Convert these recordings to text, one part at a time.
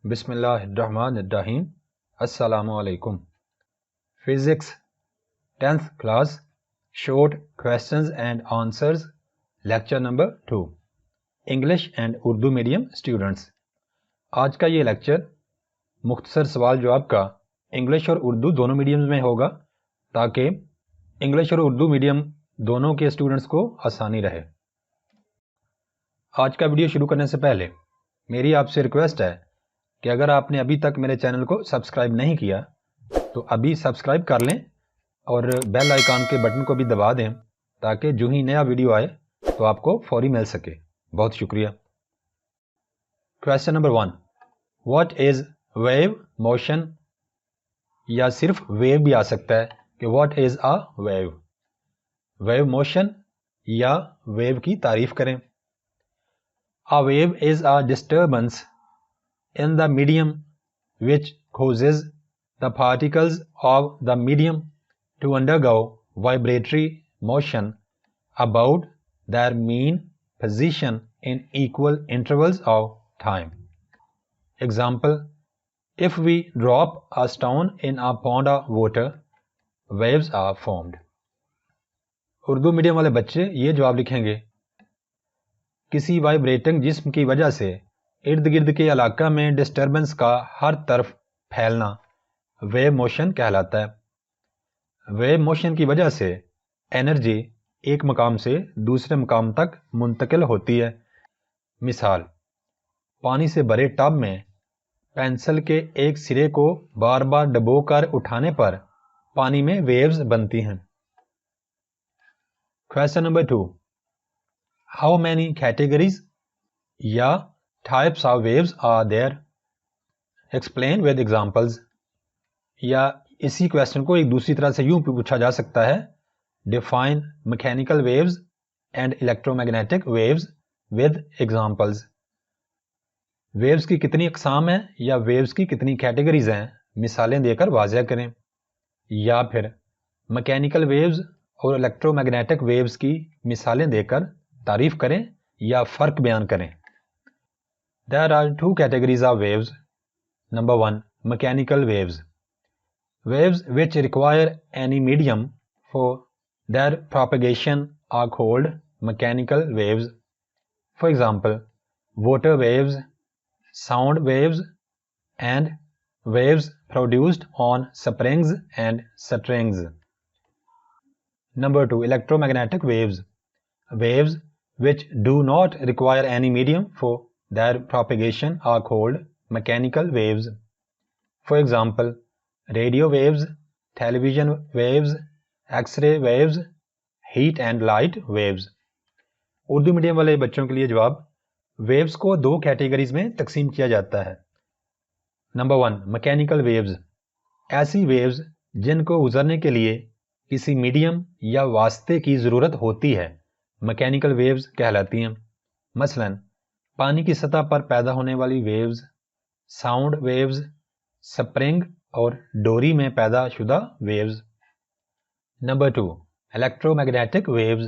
بسم اللہ الرحمن الرحیم. السلام علیکم. Physics 10th class short questions and answers lecture number 2 English and Urdu medium students. آج کا یہ لیکچر مختصر سوال جواب کا انگلش اور اردو دونوں میڈیمز میں ہوگا تاکہ انگلش اور اردو میڈیم دونوں کے اسٹوڈنٹس کو آسانی رہے. آج کا ویڈیو شروع کرنے سے پہلے میری آپ سے ریکویسٹ ہے کہ اگر آپ نے ابھی تک میرے چینل کو سبسکرائب نہیں کیا تو ابھی سبسکرائب کر لیں اور بیل آئیکن کے بٹن کو بھی دبا دیں تاکہ جو ہی نیا ویڈیو آئے تو آپ کو فوری مل سکے. بہت شکریہ. Question number 1. What is wave motion? یا صرف ویو بھی آ سکتا ہے کہ what is a wave. Wave motion یا ویو کی تعریف کریں. A wave is a disturbance in the medium which causes the particles of the medium to undergo vibratory motion about their mean position in equal intervals of time. Example, if we drop a stone in a pond of water, waves are formed. Urdu medium والے بچے یہ جواب لکھیں گے: کسی vibrating جسم کی وجہ سے ارد گرد کے علاقہ میں ڈسٹربنس کا ہر طرف پھیلنا ویو موشن کہلاتا ہے. ویو موشن کی وجہ سے انرجی ایک مقام سے دوسرے مقام تک منتقل ہوتی ہے. مثال، پانی سے بھرے ٹب میں پینسل کے ایک سرے کو بار بار ڈبو کر اٹھانے پر پانی میں ویوز بنتی ہیں. Question number 2. How many categories یا types of waves are there? Explain with examples. یا اسی کویسچن کو ایک دوسری طرح سے یوں پوچھا جا سکتا ہے: Define mechanical waves and electromagnetic waves with examples. Waves کی کتنی اقسام ہیں یا ویوز کی کتنی کیٹیگریز ہیں، مثالیں دے کر واضح کریں. یا پھر مکینیکل ویوز اور الیکٹرو میگنیٹک ویوز کی مثالیں دے کر تعریف کریں یا فرق بیان کریں. There are two categories of waves. Number 1, mechanical waves. Waves which require any medium for their propagation are called mechanical waves. For example, water waves, sound waves, and waves produced on springs and strings. Number 2, electromagnetic waves. Waves which do not require any medium for their propagation are called mechanical waves. For example, radio waves, television waves, X-ray waves, heat and light waves. Urdu medium والے بچوں کے لیے جواب: views کو دو categories میں تقسیم کیا جاتا ہے. Number 1, mechanical waves. ایسی ویوز جن کو گزرنے کے لیے کسی میڈیم یا واسطے کی ضرورت ہوتی ہے مکینیکل ویوز کہلاتی ہیں. مثلا پانی کی سطح پر پیدا ہونے والی ویوز، ساؤنڈ ویوز، سپرنگ اور ڈوری میں پیدا شدہ waves. Number 2، electromagnetic waves.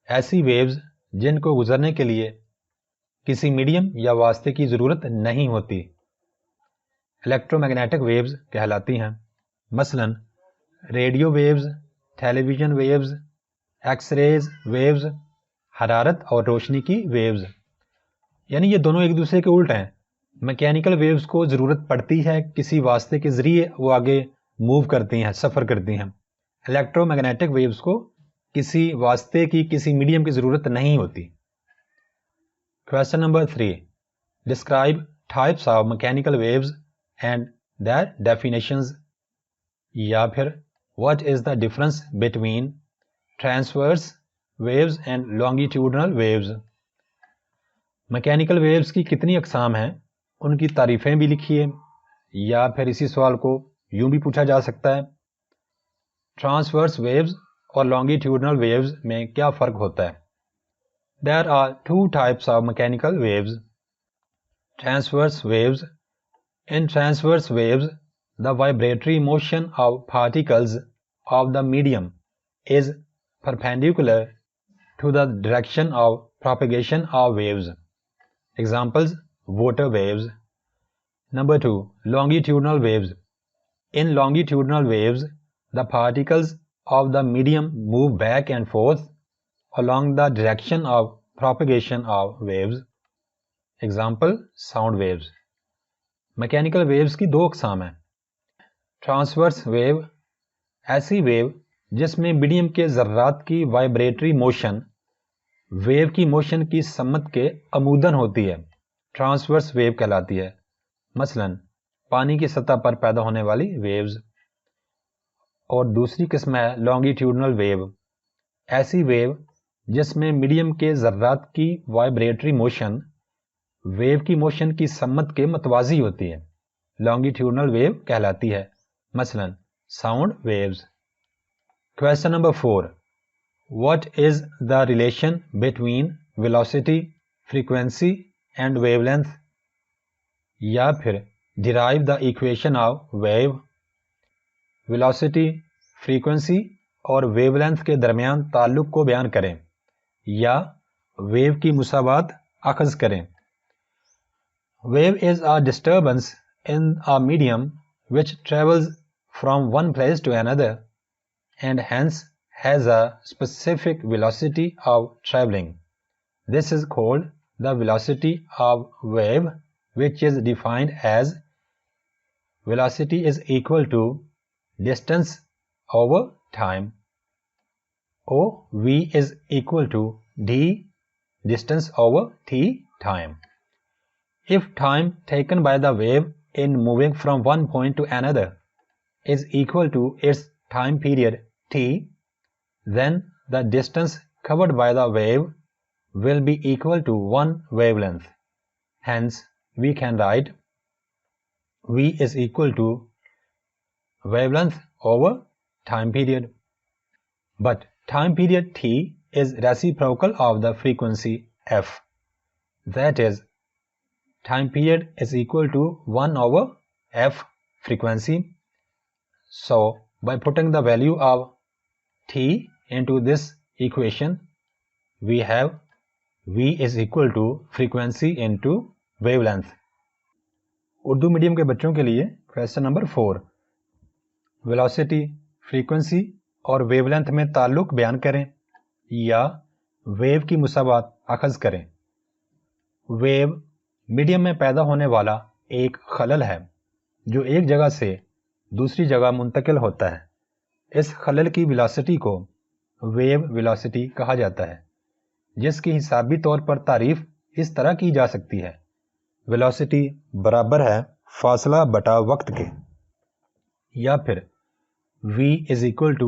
ایسی ویوز جن کو گزرنے کے لیے کسی میڈیم یا واسطے کی ضرورت نہیں ہوتی الیکٹرو میگنیٹک ویوز کہلاتی ہیں. مثلا radio waves, television waves, X rays waves, حرارت اور روشنی کی ویوز. یعنی یہ دونوں ایک دوسرے کے الٹ ہیں. میکینیکل ویوز کو ضرورت پڑتی ہے کسی واسطے کے ذریعے وہ آگے موو کرتی ہیں، سفر کرتی ہیں. الیکٹرو میگنیٹک ویوز کو کسی واسطے کی کسی میڈیم کی ضرورت نہیں ہوتی. Question number 3. Describe types of mechanical waves and their definitions. یا پھر what is the difference between transverse waves and longitudinal waves. Mechanical waves کی کتنی اقسام ہیں، ان کی تعریفیں بھی لکھیے. یا پھر اسی سوال کو یوں بھی پوچھا جا سکتا ہے: ٹرانسورس ویوز اور لانگیٹیوڈنل ویوز میں کیا فرق ہوتا ہے؟ There are two types of mechanical waves. Transverse waves. In transverse waves, the vibratory motion of particles of the medium is perpendicular to the direction of propagation of waves. Examples: water waves. Number 2, longitudinal waves. In longitudinal waves, the particles of the medium move back and forth along the direction of propagation of waves. Example, sound waves. Mechanical waves کی دو اقسام ہیں. Transverse view ایسی view جس میں medium کے ذرات کی وائبریٹری motion view کی موشن کی سمت کے عموداً ہوتی ہے، ٹرانسورس ویو کہلاتی ہے. مثلا پانی کی سطح پر پیدا ہونے والی ویوز. اور دوسری قسم ہے لانگیٹیوڈنل ویو، ایسی ویو جس میں میڈیم کے ذرات کی وائبریٹری موشن ویو کی موشن کی سمت کے متوازی ہوتی ہے، لانگیٹیوڈنل ویو کہلاتی ہے. مثلا sound waves. Question number 4. What is the relation between velocity, frequency and wavelength? یا پھر derive the equation of wave. velocity, frequency اور wavelength کے درمیان تعلق کو بیان کریں یا wave کی مساوات اخذ کریں. Wave is a disturbance in a medium which travels from one place to another and hence has a specific velocity of traveling. This is called the velocity of wave, which is defined as velocity is equal to distance over time. V is equal to d distance over t time. If time taken by the wave in moving from one point to another is equal to its time period t, then the distance covered by the wave will be equal to one wavelength. Hence, we can write V is equal to wavelength over time period. But time period t is reciprocal of the frequency f. That is, time period is equal to 1 over f frequency. So, by putting the value of t into this equation, we have V is equal to frequency into wavelength. Urdu medium کے بچوں کے لیے question number 4. Velocity, frequency اور wavelength میں تعلق بیان کریں یا ویو کی مساوات اخذ کریں. ویو میڈیم میں پیدا ہونے والا ایک خلل ہے جو ایک جگہ سے دوسری جگہ منتقل ہوتا ہے. اس خلل کی ویلاسٹی کو ویو ویلاسٹی کہا جاتا ہے، جس کی حسابی طور پر تعریف اس طرح کی جا سکتی ہے: ویلاسٹی برابر ہے فاصلہ بٹا وقت کے، یا پھر v is equal to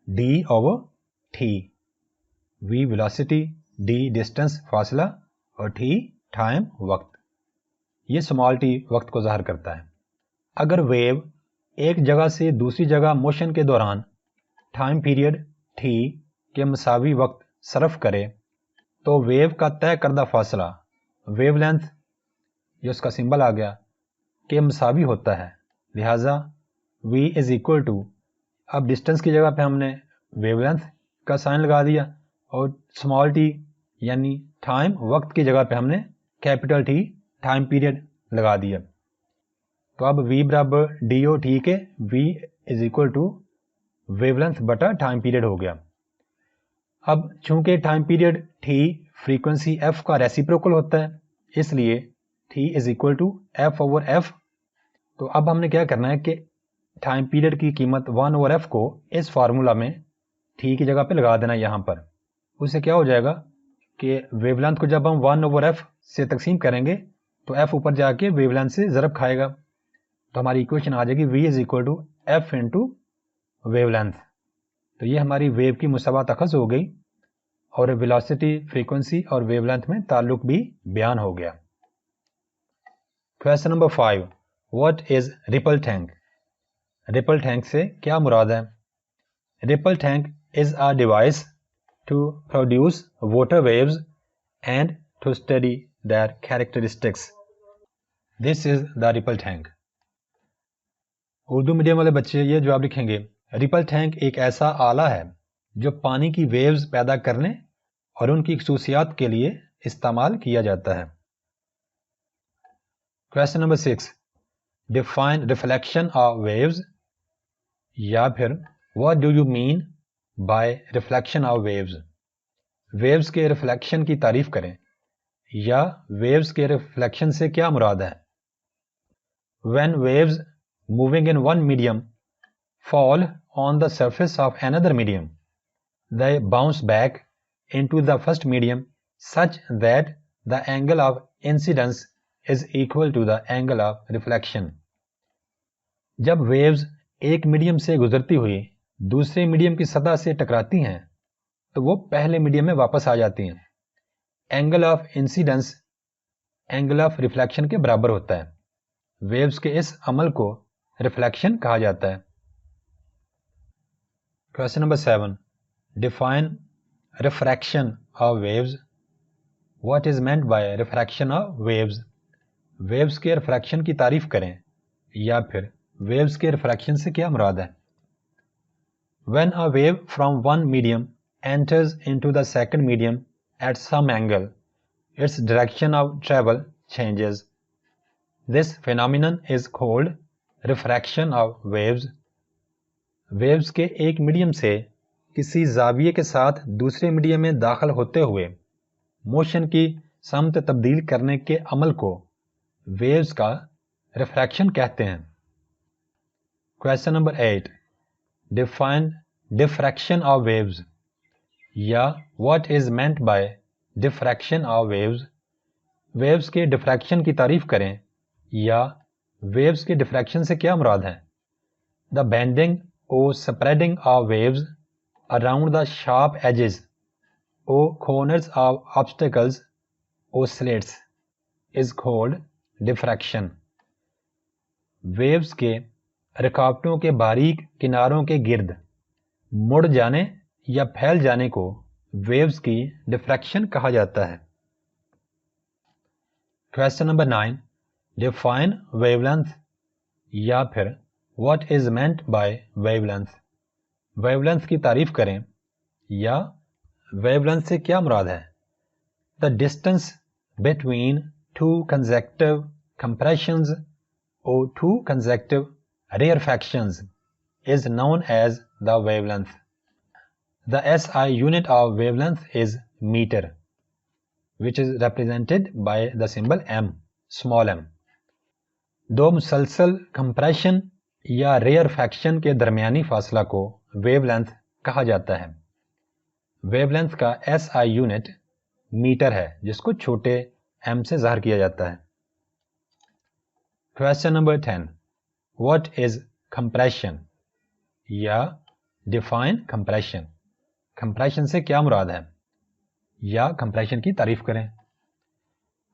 d over t. v velocity, d distance فاصلہ اور t ٹائم وقت. یہ اسمال ٹی وقت کو ظاہر کرتا ہے. اگر ویو ایک جگہ سے دوسری جگہ موشن کے دوران ٹائم پیریڈ t کے مساوی وقت صرف کرے تو ویو کا طے کردہ فاصلہ ویو لینتھ، جو اس کا سمبل آ گیا، کے مساوی ہوتا ہے. لہٰذا v is equal to، اب ڈسٹنس کی جگہ پہ ہم نے ویو لینتھ کا سائن لگا دیا اور اسمال ٹی یعنی ٹائم وقت کی جگہ پہ ہم نے کیپٹل ٹی ٹائم پیریڈ لگا دیا. تو اب v برابر ڈی او ٹی کے v is equal to wave length بٹا ٹائم پیریڈ ہو گیا. اب چونکہ time period t frequency f کا ریسیپروکل ہوتا ہے، اس لیے t is equal to f over f. تو اب ہم نے کیا کرنا ہے کہ ٹائم پیریڈ کی قیمت 1 over f کو اس فارمولا میں t کی جگہ پہ لگا دینا یہاں پر. اس سے کیا ہو جائے گا کہ ویو لینتھ کو جب ہم 1 over f سے تقسیم کریں گے تو f اوپر جا کے ویو لینتھ سے ضرب کھائے گا، تو ہماری ایکویشن آ جائے گی v is equal to f into wave length. تو یہ ہماری ویو کی مساوات اخذ ہو گئی اور ویلاسٹی، فریکوینسی اور ویو لینتھ میں تعلق بھی بیان ہو گیا. Question number 5. What is ripple tank? Ripple tank سے کیا مراد ہے؟ Ripple tank is a device to produce water waves and to study their characteristics. This is the ripple tank. Urdu medium والے بچے یہ جواب لکھیں گے: ریپل ٹینک ایک ایسا آلہ ہے جو پانی کی ویوز پیدا کرنے اور ان کی خصوصیات کے لیے استعمال کیا جاتا ہے. Question number 6. define reflection of waves, یا پھر what do you mean by reflection of waves. waves کے reflection کی تعریف کریں یا waves کے reflection سے کیا مراد ہے. when waves moving in one medium fall on the surface of another medium, they bounce back into the first medium such that the angle of incidence is equal to the angle of reflection. جب views ایک medium سے گزرتی ہوئی دوسرے medium کی سطح سے ٹکراتی ہیں تو وہ پہلے میڈیم میں واپس آ جاتی ہیں. Angle of incidence angle of reflection کے برابر ہوتا ہے. ویوز کے اس عمل کو ریفلیکشن کہا جاتا ہے. Question number 7. Define refraction of waves. What is meant by refraction of waves. Waves کے ریفریکشن کی تعریف کریں یا پھر ویوز کے ریفریکشن سے کیا مراد ہے. when a wave from one medium enters into the second medium at some angle, its direction of travel changes. This phenomenon is called refraction of waves. Waves کے ایک میڈیم سے کسی زاویے کے ساتھ دوسرے میڈیم میں داخل ہوتے ہوئے موشن کی سمت تبدیل کرنے کے عمل کو ویوز کا ریفریکشن کہتے ہیں. Question number 8. Define diffraction of waves یا what is meant by diffraction of waves. Waves کے ڈفریکشن کی تعریف کریں یا ویوز کے ڈفریکشن سے کیا مراد ہے. دا bending or spreading of waves around the sharp edges or corners of obstacles or slits is called diffraction. waves کے رکاوٹوں کے باریک کناروں کے گرد مڑ جانے یا پھیل جانے کو waves کی diffraction کہا جاتا ہے. Question number 9. Define wavelength یا پھر What is meant by wavelength. wavelength کی تعریف کریں یا wavelength سے کیا مراد ہے. The distance between two consecutive compressions or two consecutive rarefactions is known as the wavelength. The SI unit of wavelength is meter, which is represented by the symbol m, small m. دو مسلسل compression یا rear faction کے درمیانی فاصلہ کو wave length کہا جاتا ہے. Wave length کا ایس آئی یونٹ میٹر ہے جس کو چھوٹے ایم سے ظاہر کیا جاتا ہے. Question number 10. What is compression یا ڈیفائن کمپریشن. کمپریشن سے کیا مراد ہے یا کمپریشن کی تعریف کریں.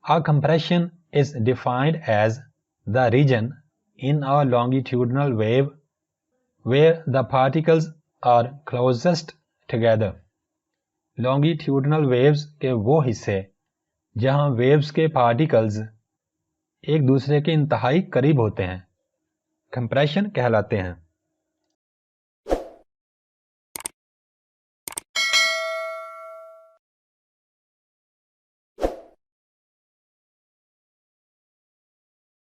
A compression is defined as the region in a longitudinal wave where the particles are closest together. longitudinal waves کے وہ حصے جہاں waves کے particles ایک دوسرے کے انتہائی قریب ہوتے ہیں compression کہلاتے ہیں.